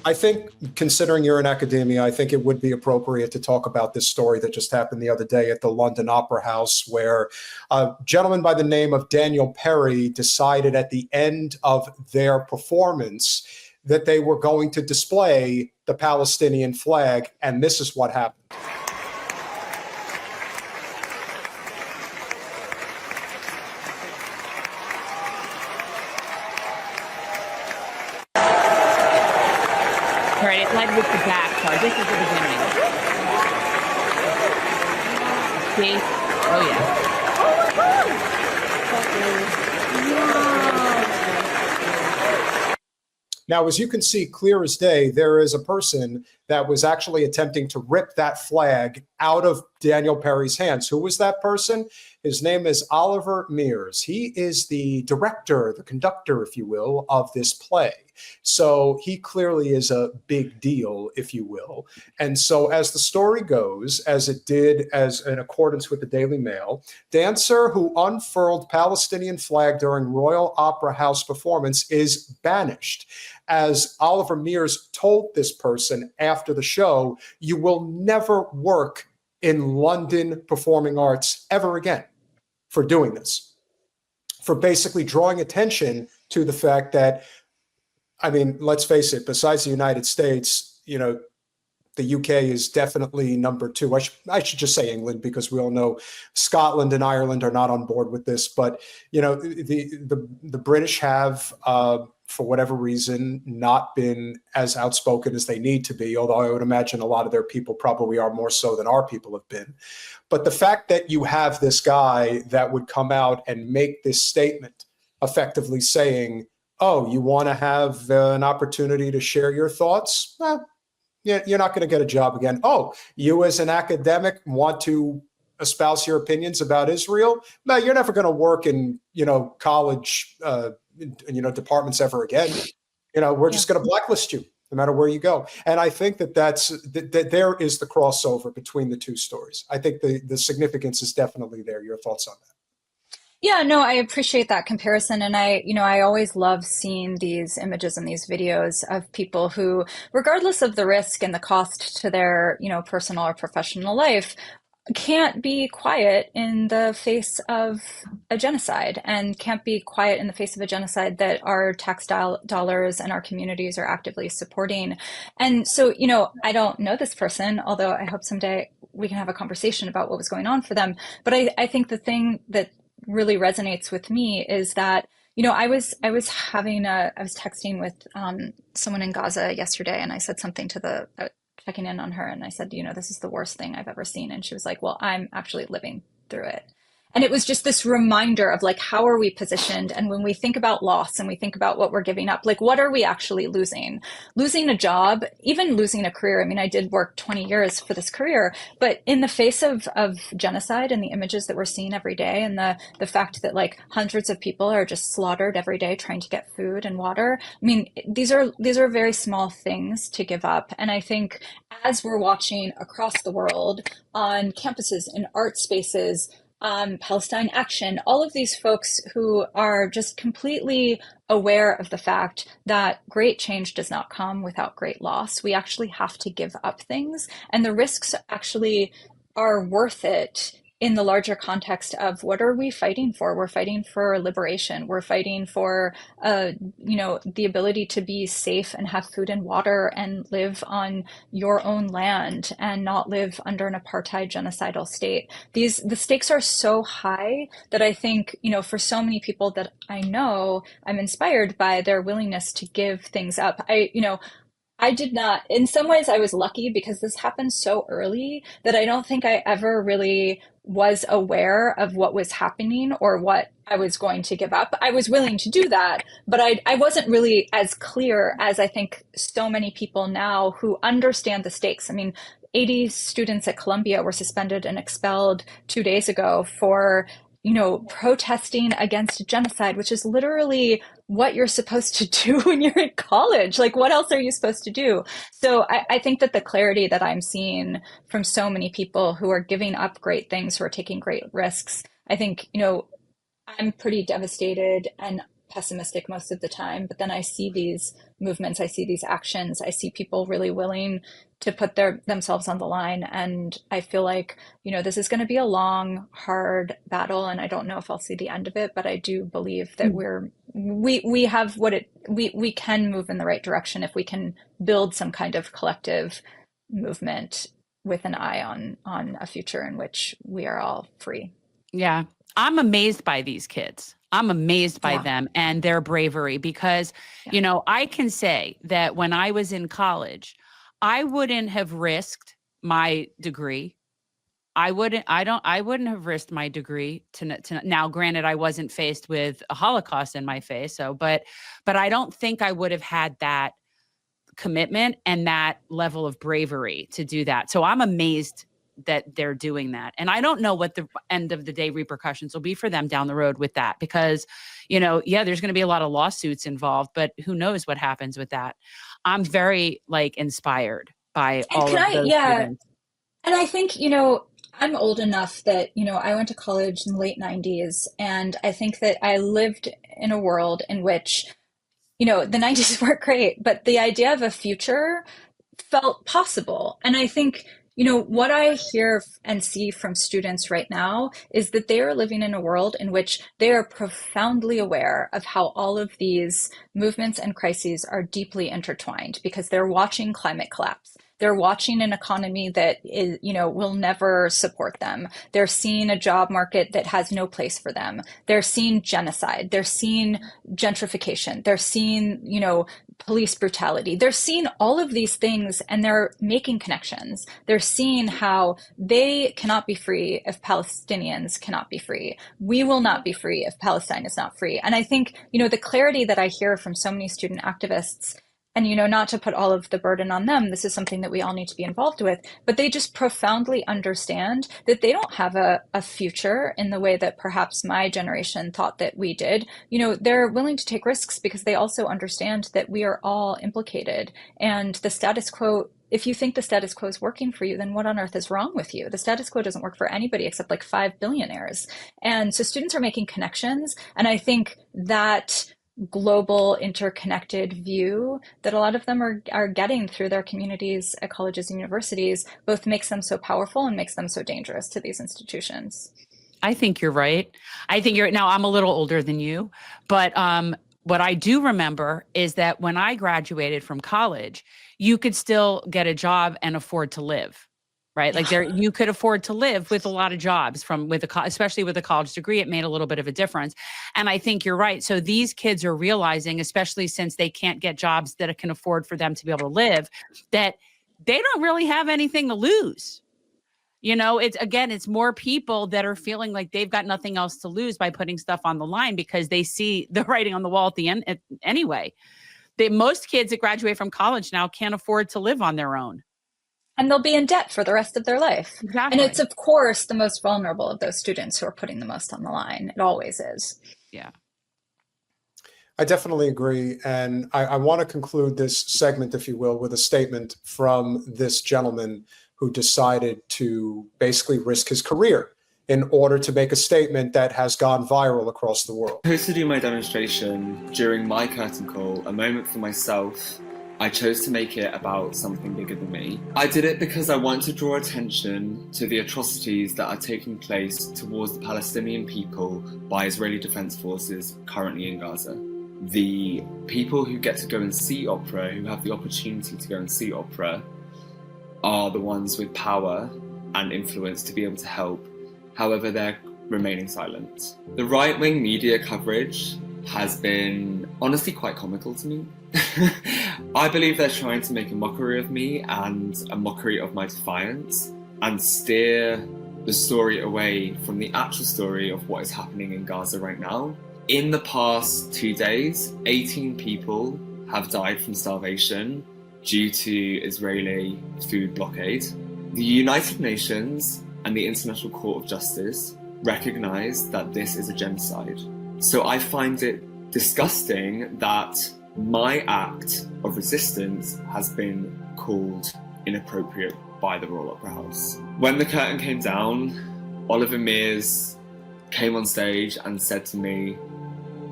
I think, considering you're in academia, I think it would be appropriate to talk about this story that just happened the other day at the London Opera House, where a gentleman by the name of Daniel Perry decided at the end of their performance that they were going to display the Palestinian flag, and this is what happened. All right, it led with the back part. This is the beginning. See? Oh, yeah. Now, as you can see, clear as day, there is a person that was actually attempting to rip that flag out of Daniel Perry's hands. Who was that person? His name is Oliver Mears. He is the director, the conductor, if you will, of this play. So he clearly is a big deal, if you will. And so as the story goes, as it did as in accordance with the Daily Mail, dancer who unfurled Palestinian flag during Royal Opera House performance is banished. As Oliver Mears told this person after the show, you will never work in London performing arts ever again for doing this, for basically drawing attention to the fact that, I mean, let's face it, besides the United States, you know, the UK is definitely number two. I should just say England, because we all know Scotland and Ireland are not on board with this. But, you know, the British have, for whatever reason, not been as outspoken as they need to be, although I would imagine a lot of their people probably are more so than our people have been. But the fact that you have this guy that would come out and make this statement effectively saying, oh, you want to have an opportunity to share your thoughts? Well, you're not going to get a job again. Oh, you as an academic want to espouse your opinions about Israel? No, you're never going to work in, you know, college, departments ever again. You know, we're just going to blacklist you no matter where you go. And I think that that there is the crossover between the two stories. I think the significance is definitely there. Your thoughts on that? Yeah, no, I appreciate that comparison. And I always love seeing these images and these videos of people who, regardless of the risk and the cost to their, personal or professional life, can't be quiet in the face of a genocide, and can't be quiet in the face of a genocide that our tax dollars and our communities are actively supporting. And so, I don't know this person, although I hope someday we can have a conversation about what was going on for them. But I think the thing that really resonates with me is that, I was texting with someone in Gaza yesterday, and I said something to checking in on her, and I said, this is the worst thing I've ever seen. And she was like, well, I'm actually living through it. And it was just this reminder of, like, how are we positioned? And when we think about loss and we think about what we're giving up, like, what are we actually losing? Losing a job, even losing a career. I mean, I did work 20 years for this career, but in the face of genocide and the images that we're seeing every day, and the fact that, like, hundreds of people are just slaughtered every day trying to get food and water. I mean, these are very small things to give up. And I think as we're watching across the world on campuses, in art spaces, Palestine Action, all of these folks who are just completely aware of the fact that great change does not come without great loss. We actually have to give up things, and the risks actually are worth it in the larger context of what are we fighting for? We're fighting for liberation. We're fighting for, the ability to be safe and have food and water and live on your own land and not live under an apartheid genocidal state. The stakes are so high that I think, for so many people that I know, I'm inspired by their willingness to give things up. I did not, in some ways I was lucky because this happened so early that I don't think I ever really was aware of what was happening or what I was going to give up. I was willing to do that, but I wasn't really as clear as I think so many people now who understand the stakes. I mean, 80 students at Columbia were suspended and expelled 2 days ago for protesting against genocide, which is literally what you're supposed to do when you're in college. Like, what else are you supposed to do? So I think that the clarity that I'm seeing from so many people who are giving up great things, who are taking great risks, I think, I'm pretty devastated. And pessimistic most of the time, but then I see these movements, I see these actions, I see people really willing to put themselves on the line. And I feel like, this is going to be a long, hard battle, and I don't know if I'll see the end of it, but I do believe that we have we can move in the right direction if we can build some kind of collective movement with an eye on a future in which we are all free. Yeah. I'm amazed by these kids. I'm amazed by Yeah. them and their bravery because, I can say that when I was in college, I wouldn't have risked my degree. I wouldn't have risked my degree to now, granted, I wasn't faced with a Holocaust in my face. So, but I don't think I would have had that commitment and that level of bravery to do that. So I'm amazed that they're doing that. And I don't know what the end of the day repercussions will be for them down the road with that, because, there's going to be a lot of lawsuits involved, but who knows what happens with that. I'm very inspired by all of those students. And I think, I'm old enough that, I went to college in the late 90s, and I think that I lived in a world in which, the 90s weren't great, but the idea of a future felt possible. And I think, what I hear and see from students right now is that they are living in a world in which they are profoundly aware of how all of these movements and crises are deeply intertwined, because they're watching climate collapse. They're watching an economy that is, will never support them. They're seeing a job market that has no place for them. They're seeing genocide. They're seeing gentrification. They're seeing, police brutality. They're seeing all of these things, and they're making connections. They're seeing how they cannot be free if Palestinians cannot be free. We will not be free if Palestine is not free. And I think, the clarity that I hear from so many student activists, and, not to put all of the burden on them, this is something that we all need to be involved with, but they just profoundly understand that they don't have a future in the way that perhaps my generation thought that we did. They're willing to take risks because they also understand that we are all implicated. And the status quo, if you think the status quo is working for you, then what on earth is wrong with you? The status quo doesn't work for anybody except like 5 billionaires. And so students are making connections. And I think that global interconnected view that a lot of them are getting through their communities at colleges and universities both makes them so powerful and makes them so dangerous to these institutions. I think you're right. Now I'm a little older than you, but what I do remember is that when I graduated from college, you could still get a job and afford to live. Right. Like you could afford to live with a lot of jobs especially with a college degree. It made a little bit of a difference. And I think you're right. So these kids are realizing, especially since they can't get jobs that can afford for them to be able to live, that they don't really have anything to lose. It's more people that are feeling like they've got nothing else to lose by putting stuff on the line because they see the writing on the wall at the end anyway. Most kids that graduate from college now can't afford to live on their own. And they'll be in debt for the rest of their life. Exactly. And it's, of course, the most vulnerable of those students who are putting the most on the line. It always is. Yeah. I definitely agree. And I want to conclude this segment, if you will, with a statement from this gentleman who decided to basically risk his career in order to make a statement that has gone viral across the world. I chose to do my demonstration during my curtain call, a moment for myself. I chose to make it about something bigger than me. I did it because I want to draw attention to the atrocities that are taking place towards the Palestinian people by Israeli Defense Forces currently in Gaza. The people who get to go and see opera, who have the opportunity to go and see opera, are the ones with power and influence to be able to help. However, they're remaining silent. The right-wing media coverage has been honestly quite comical to me. I believe they're trying to make a mockery of me and a mockery of my defiance and steer the story away from the actual story of what is happening in Gaza right now. In the past 2 days, 18 people have died from starvation due to Israeli food blockade. The United Nations and the International Court of Justice recognize that this is a genocide. So I find it disgusting that my act of resistance has been called inappropriate by the Royal Opera House. When the curtain came down, Oliver Mears came on stage and said to me,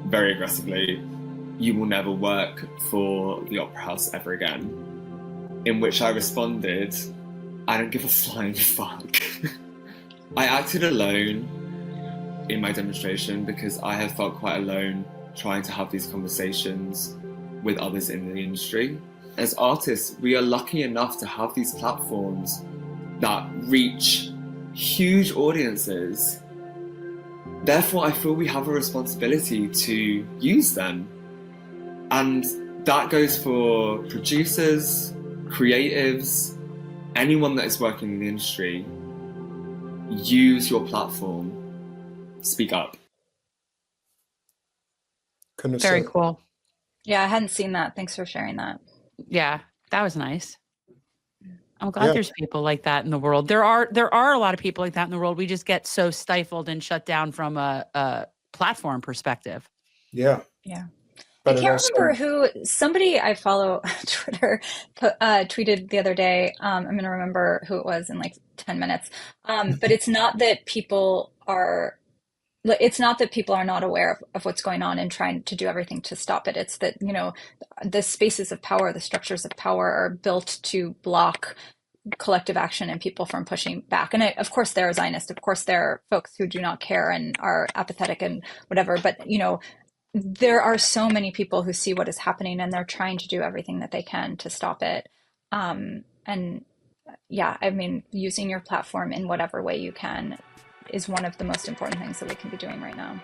very aggressively, "You will never work for the Opera House ever again." In which I responded, "I don't give a flying fuck." I acted alone in my demonstration because I have felt quite alone trying to have these conversations with others in the industry. As artists, we are lucky enough to have these platforms that reach huge audiences. Therefore, I feel we have a responsibility to use them. And that goes for producers, creatives, anyone that is working in the industry. Use your platform. Speak up. Couldn't have Very said it. cool. Yeah, I hadn't seen that. Thanks for sharing that. Yeah, that was nice. I'm glad Yeah. there's people like that in the world. There are a lot of people like that in the world. We just get so stifled and shut down from a platform perspective. Yeah. Yeah. But I it can't also- remember who, somebody I follow on Twitter tweeted the other day. I'm going to remember who it was in like 10 minutes. But it's not that people are not aware of what's going on and trying to do everything to stop it. It's that, you know, the spaces of power, the structures of power are built to block collective action and people from pushing back. And of course, there are Zionists. Of course, there are folks who do not care and are apathetic and whatever. But, you know, there are so many people who see what is happening and they're trying to do everything that they can to stop it. And yeah, I mean, using your platform in whatever way you can is one of the most important things that we can be doing right now.